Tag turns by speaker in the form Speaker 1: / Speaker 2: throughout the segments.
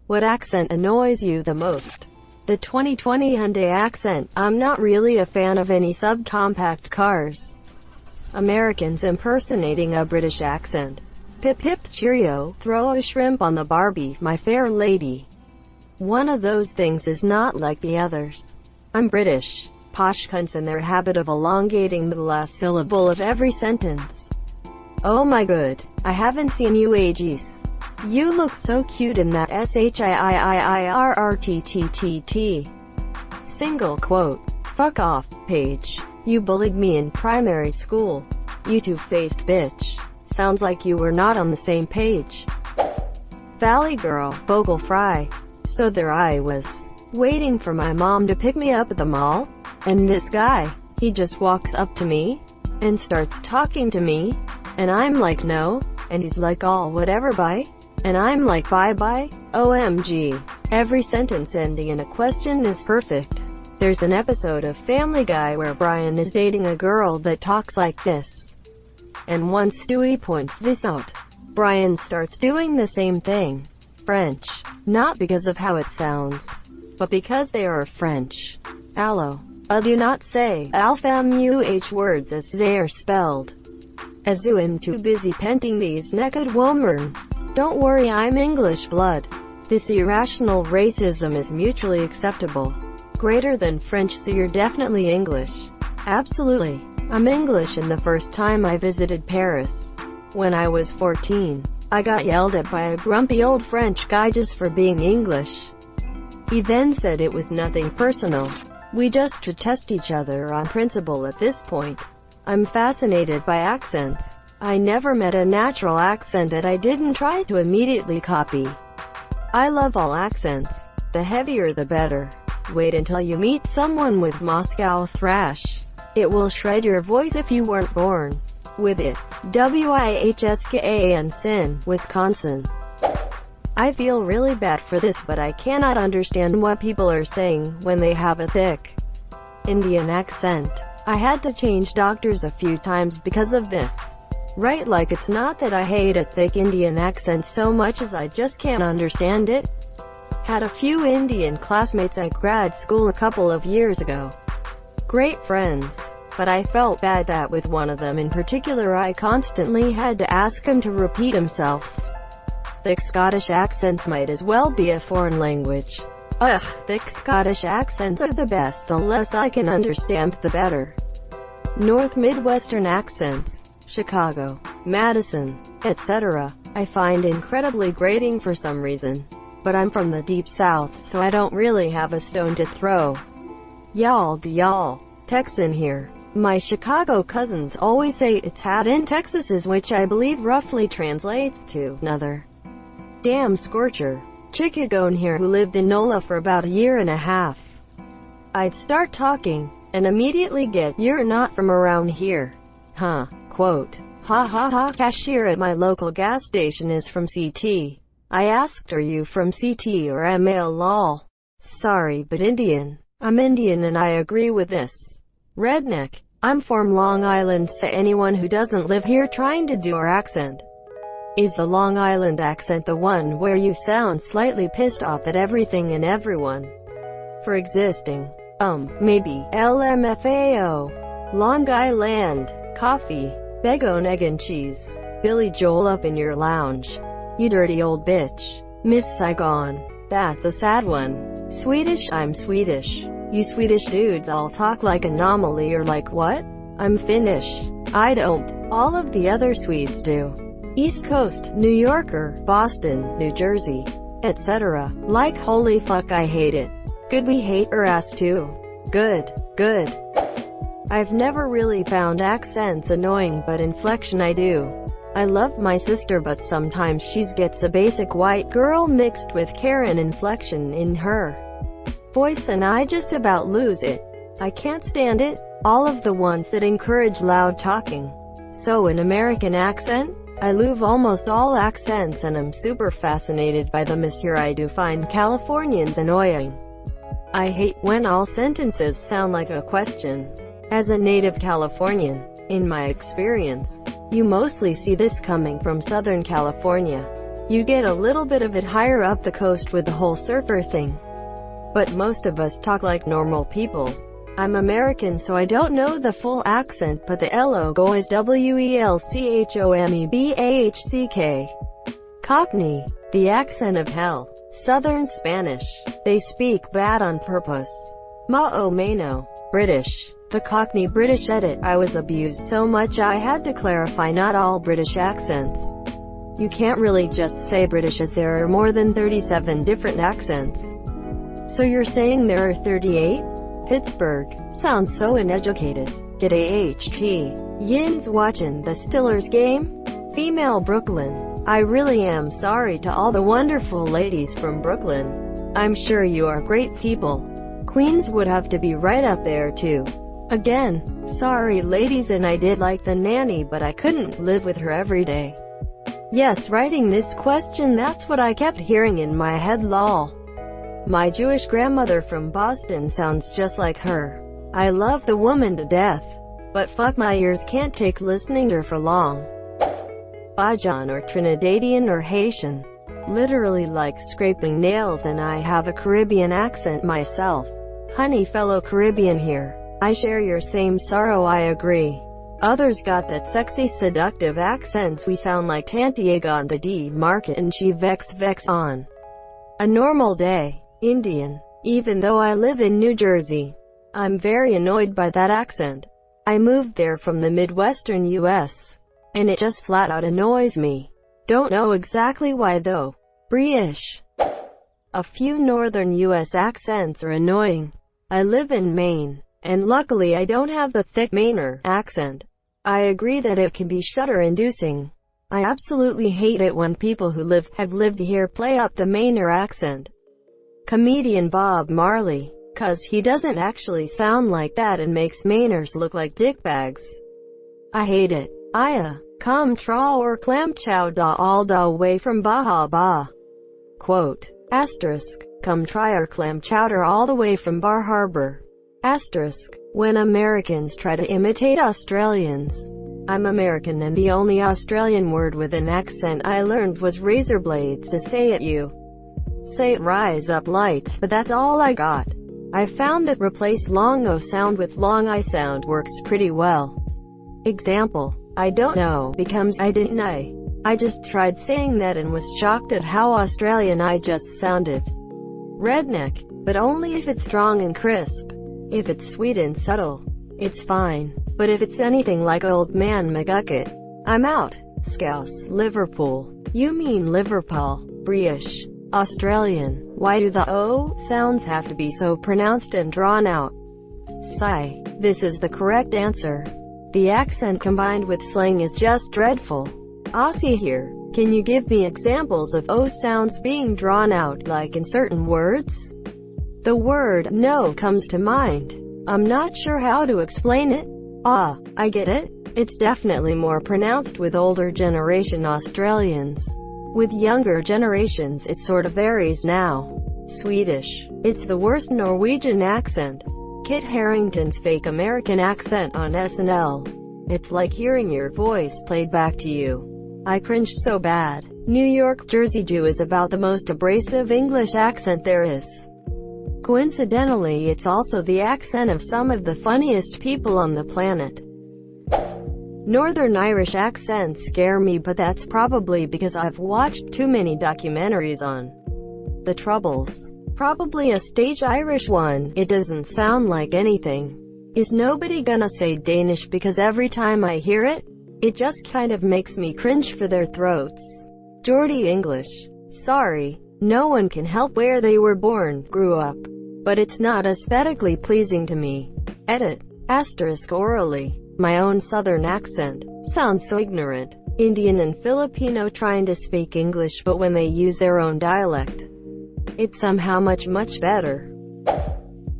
Speaker 1: What accent annoys you the most? The 2020 Hyundai accent. I'm not really a fan of any subcompact cars. Americans impersonating a British accent. Pip pip cheerio, throw a shrimp on the Barbie, my fair lady. One of those things is not like the others. I'm British. Posh cunts in their habit of elongating the last syllable of every sentence. Oh my god, I haven't seen you ages. You look so cute in that SHIIIIRRTTTT. Single quote. Fuck off, Paige. You bullied me in primary school. You two-faced bitch. Sounds like you were not on the same page. Valley girl, vocal fry. So there I was, waiting for my mom to pick me up at the mall, and this guy, he just walks up to me, and starts talking to me, and I'm like no, and he's like all whatever bye, and I'm like bye bye, OMG. Every sentence ending in a question is perfect. There's an episode of Family Guy where Brian is dating a girl that talks like this. And once Stewie points this out, Brian starts doing the same thing. French. Not because of how it sounds, but because they are French. Allo. Do not say alphamuh words as they are spelled. As I'm too busy painting these naked women. Don't worry, I'm English blood. This irrational racism is mutually acceptable. Greater than French, so you're definitely English. Absolutely. I'm English, and the first time I visited Paris, when I was 14, I got yelled at by a grumpy old French guy just for being English. He then said it was nothing personal. We just to test each other on principle at this point. I'm fascinated by accents. I never met a natural accent that I didn't try to immediately copy. I love all accents. The heavier the better. Wait until you meet someone with Moscow thrash. It will shred your voice if you weren't born with it. WIHSKA Sin, Wisconsin. I feel really bad for this, but I cannot understand what people are saying when they have a thick Indian accent. I had to change doctors a few times because of this. Right, like it's not that I hate a thick Indian accent so much as I just can't understand it. Had a few Indian classmates at grad school a couple of years ago. Great friends. But I felt bad that with one of them in particular I constantly had to ask him to repeat himself. Thick Scottish accents might as well be a foreign language. Ugh, thick Scottish accents are the best. The less I can understand, the better. North Midwestern accents, Chicago, Madison, etc., I find incredibly grating for some reason. But I'm from the deep south, so I don't really have a stone to throw. Y'all do y'all. Texan here. My Chicago cousins always say it's hot in Texas, which I believe roughly translates to another damn scorcher. Chickagone here who lived in NOLA for about a year and a half. I'd start talking, and immediately get, "You're not from around here." Huh. Quote. Ha ha ha. Cashier at my local gas station is from CT. I asked, "Are you from CT or ML lol?" Sorry, but Indian. I'm Indian and I agree with this. Redneck. I'm from Long Island, so anyone who doesn't live here trying to do our accent. Is the Long Island accent the one where you sound slightly pissed off at everything and everyone for existing? Maybe. LMFAO. Long Island. Coffee. Bacon, egg and cheese. Billy Joel up in your lounge. You dirty old bitch. Miss Saigon. That's a sad one. Swedish. I'm Swedish. You Swedish dudes all talk like anomaly or like what? I'm Finnish. I don't. All of the other Swedes do. East Coast, New Yorker, Boston, New Jersey, etc. Like holy fuck I hate it. Good, we hate her ass too. Good. Good. I've never really found accents annoying, but inflection I do. I love my sister, but sometimes she gets a basic white girl mixed with Karen inflection in her voice and I just about lose it. I can't stand it. All of the ones that encourage loud talking. So an American accent? I love almost all accents and I'm super fascinated by them. Here I do find Californians annoying. I hate when all sentences sound like a question. As a native Californian, in my experience, you mostly see this coming from Southern California. You get a little bit of it higher up the coast with the whole surfer thing. But most of us talk like normal people. I'm American, so I don't know the full accent, but the LAKEY WELCHOMEBAHCK. Cockney. The accent of hell. Southern Spanish. They speak bad on purpose. Ma'o mano. British. The Cockney British edit. I was abused so much I had to clarify not all British accents. You can't really just say British as there are more than 37 different accents. So you're saying there are 38? Pittsburgh. Sounds so uneducated. Get AHT. Yin's watching the Steelers game? Female Brooklyn. I really am sorry to all the wonderful ladies from Brooklyn. I'm sure you are great people. Queens would have to be right up there too. Again, sorry ladies, and I did like the nanny, but I couldn't live with her every day. Yes, writing this question, that's what I kept hearing in my head, lol. My Jewish grandmother from Boston sounds just like her. I love the woman to death. But fuck, my ears can't take listening to her for long. Bajan or Trinidadian or Haitian. Literally like scraping nails, and I have a Caribbean accent myself. Honey, fellow Caribbean here. I share your same sorrow, I agree. Others got that sexy seductive accents, we sound like Tantiagon to D Market and she vex on. A normal day. Indian. Even though I live in New Jersey, I'm very annoyed by that accent. I moved there from the Midwestern US, and it just flat out annoys me. Don't know exactly why though. British. A few northern US accents are annoying. I live in Maine, and luckily I don't have the thick Mainer accent. I agree that it can be shudder-inducing. I absolutely hate it when people who have lived here play up the Mainer accent. Comedian Bob Marley, 'cause he doesn't actually sound like that and makes Mainers look like dickbags. I hate it. Come tra or clam chow da all da way from Baja Ba. Quote. Asterisk. Come try our clam chowder all the way from Bar Harbor. Asterisk. When Americans try to imitate Australians. I'm American, and the only Australian word with an accent I learned was razor blades to say it. You say it rise up lights, but that's all I got. I found that replace long O sound with long I sound works pretty well. Example. I don't know becomes I didn't I. I just tried saying that and was shocked at how Australian I just sounded. Redneck. But only if it's strong and crisp. If it's sweet and subtle, it's fine. But if it's anything like Old Man McGucket, I'm out. Scouse. Liverpool. You mean Liverpool. British. Australian. Why do the O sounds have to be so pronounced and drawn out? Sigh. This is the correct answer. The accent combined with slang is just dreadful. Aussie here. Can you give me examples of O sounds being drawn out, like in certain words? The word no comes to mind. I'm not sure how to explain it. I get it. It's definitely more pronounced with older generation Australians. With younger generations it sort of varies now. Swedish. It's the worst Norwegian accent. Kit Harington's fake American accent on SNL. It's like hearing your voice played back to you. I cringed so bad. New York Jersey Jew is about the most abrasive English accent there is. Coincidentally, it's also the accent of some of the funniest people on the planet. Northern Irish accents scare me, but that's probably because I've watched too many documentaries on the Troubles. Probably a stage Irish one. It doesn't sound like anything. Is nobody gonna say Danish, because every time I hear it, it just kind of makes me cringe for their throats. Geordie English. Sorry, no one can help where they were born, grew up. But it's not aesthetically pleasing to me. Edit. Asterisk orally. My own southern accent. Sounds so ignorant. Indian and Filipino trying to speak English, but when they use their own dialect, it's somehow much better.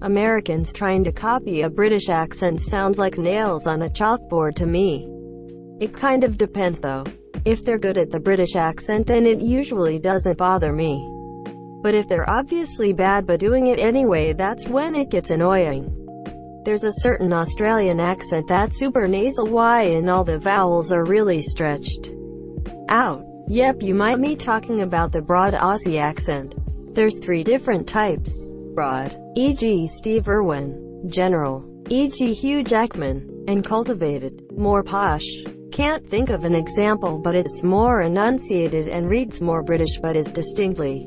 Speaker 1: Americans trying to copy a British accent sounds like nails on a chalkboard to me. It kind of depends though. If they're good at the British accent, then it usually doesn't bother me. But if they're obviously bad but doing it anyway, that's when it gets annoying. There's a certain Australian accent that's super nasal Y and all the vowels are really stretched out. Yep, you might be talking about the broad Aussie accent. There's 3 different types. Broad, e.g. Steve Irwin. General, e.g. Hugh Jackman. And cultivated, more posh. Can't think of an example, but it's more enunciated and reads more British but is distinctly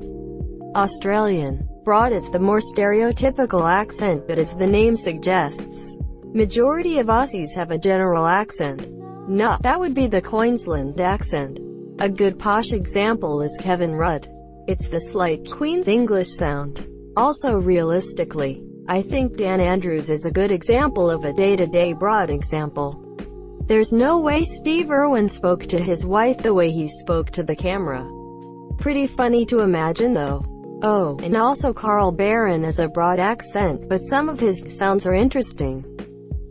Speaker 1: Australian. Broad is the more stereotypical accent, but as the name suggests, majority of Aussies have a general accent. No, that would be the Queensland accent. A good posh example is Kevin Rudd. It's the slight Queen's English sound. Also realistically, I think Dan Andrews is a good example of a day-to-day broad example. There's no way Steve Irwin spoke to his wife the way he spoke to the camera. Pretty funny to imagine though. Oh, and also Carl Barron has a broad accent, but some of his sounds are interesting.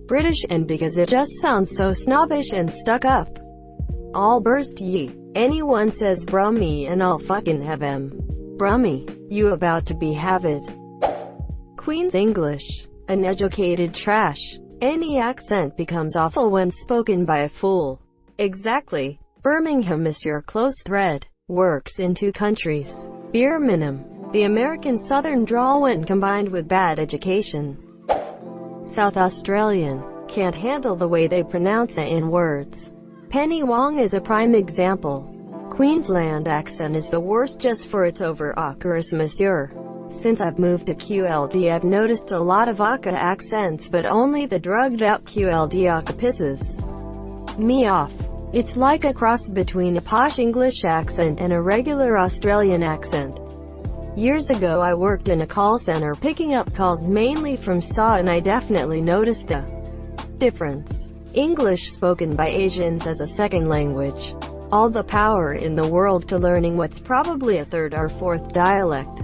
Speaker 1: British, and because it just sounds so snobbish and stuck up. I'll burst ye. Anyone says brummy and I'll fucking have him. Brummy. You about to be have it. Queen's English. Uneducated trash. Any accent becomes awful when spoken by a fool. Exactly. Birmingham is your close thread. Works in 2 countries. Birmingham. The American Southern drawl when combined with bad education. South Australian. Can't handle the way they pronounce it in words. Penny Wong is a prime example. Queensland accent is the worst just for its over-occurous monsieur. Since I've moved to QLD I've noticed a lot of Aka accents, but only the drugged-out QLD Aka pisses me off. It's like a cross between a posh English accent and a regular Australian accent. Years ago I worked in a call center picking up calls mainly from SA, and I definitely noticed a difference. English spoken by Asians as a second language. All the power in the world to learning what's probably a 3rd or 4th dialect.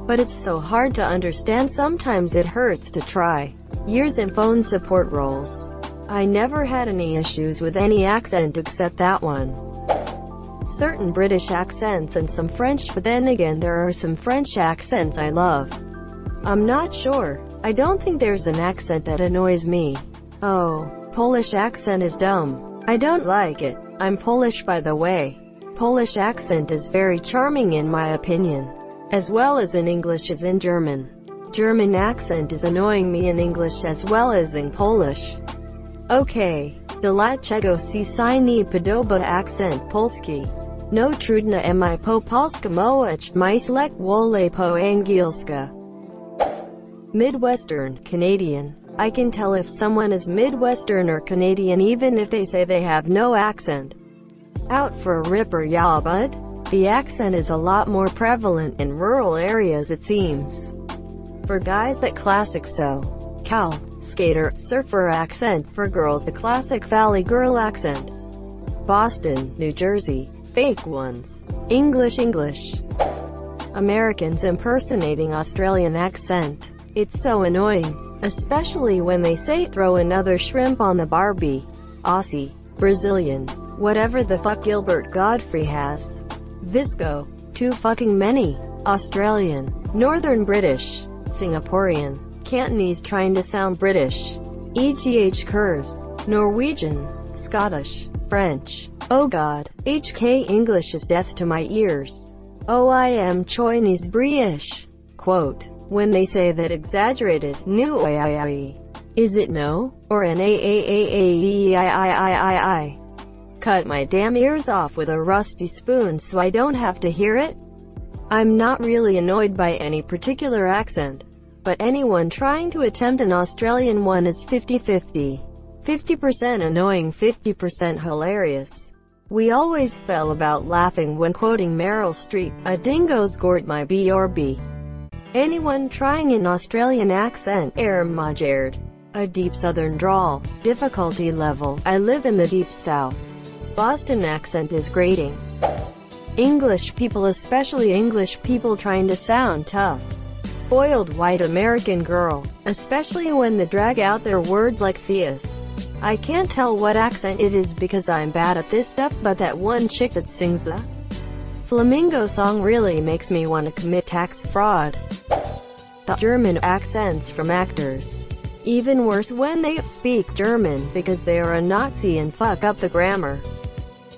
Speaker 1: But it's so hard to understand sometimes it hurts to try. Years in phone support roles. I never had any issues with any accent except that one. Certain British accents and some French, but then again there are some French accents I love. I'm not sure. I don't think there's an accent that annoys me. Oh, Polish accent is dumb. I don't like it. I'm Polish by the way. Polish accent is very charming in my opinion. As well as in English as in German. German accent is annoying me in English as well as in Polish. Okay. Dlaczego si nie podoba accent polski? No trudno mi po polskiemu myśleć wolę po angielska. Midwestern, Canadian. I can tell if someone is Midwestern or Canadian even if they say they have no accent. Out for a ripper, ya bud? The accent is a lot more prevalent in rural areas it seems. For guys that classic Cal, skater, surfer accent. For girls the classic Valley girl accent. Boston, New Jersey, fake ones. English. Americans impersonating Australian accent. It's so annoying. Especially when they say throw another shrimp on the Barbie. Aussie, Brazilian, whatever the fuck Gilbert Godfrey has. Visco, too fucking many. Australian, Northern British, Singaporean, Cantonese trying to sound British. EGH Kurs, Norwegian, Scottish, French. Oh god, HK English is death to my ears. Oh I am Chinese British. Quote. When they say that exaggerated, new is it no? Or an I. Cut my damn ears off with a rusty spoon so I don't have to hear it? I'm not really annoyed by any particular accent. But anyone trying to attempt an Australian one is 50-50. 50% annoying, 50% hilarious. We always fell about laughing when quoting Meryl Streep, a dingo's gored my BRB. Anyone trying an Australian accent, majered. A deep southern drawl. Difficulty level, I live in the deep south. Boston accent is grating. English people, especially English people trying to sound tough. Spoiled white American girl, especially when they drag out their words like Theus. I can't tell what accent it is because I'm bad at this stuff, but that one chick that sings the Flamingo song really makes me want to commit tax fraud. The German accents from actors. Even worse when they speak German because they are a Nazi and fuck up the grammar.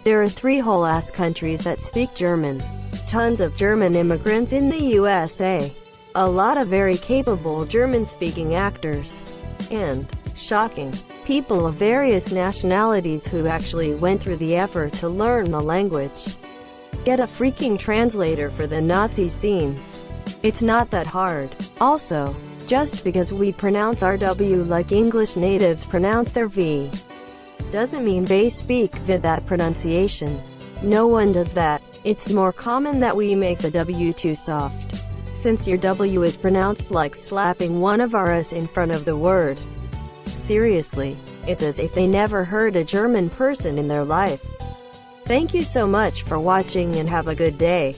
Speaker 1: There are 3 whole ass countries that speak German. Tons of German immigrants in the USA. A lot of very capable German-speaking actors. And, shocking, people of various nationalities who actually went through the effort to learn the language. Get a freaking translator for the Nazi scenes. It's not that hard. Also, just because we pronounce our W like English natives pronounce their V, doesn't mean they speak that pronunciation. No one does that. It's more common that we make the W too soft. Since your W is pronounced like slapping one of our S in front of the word. Seriously, it's as if they never heard a German person in their life. Thank you so much for watching and have a good day.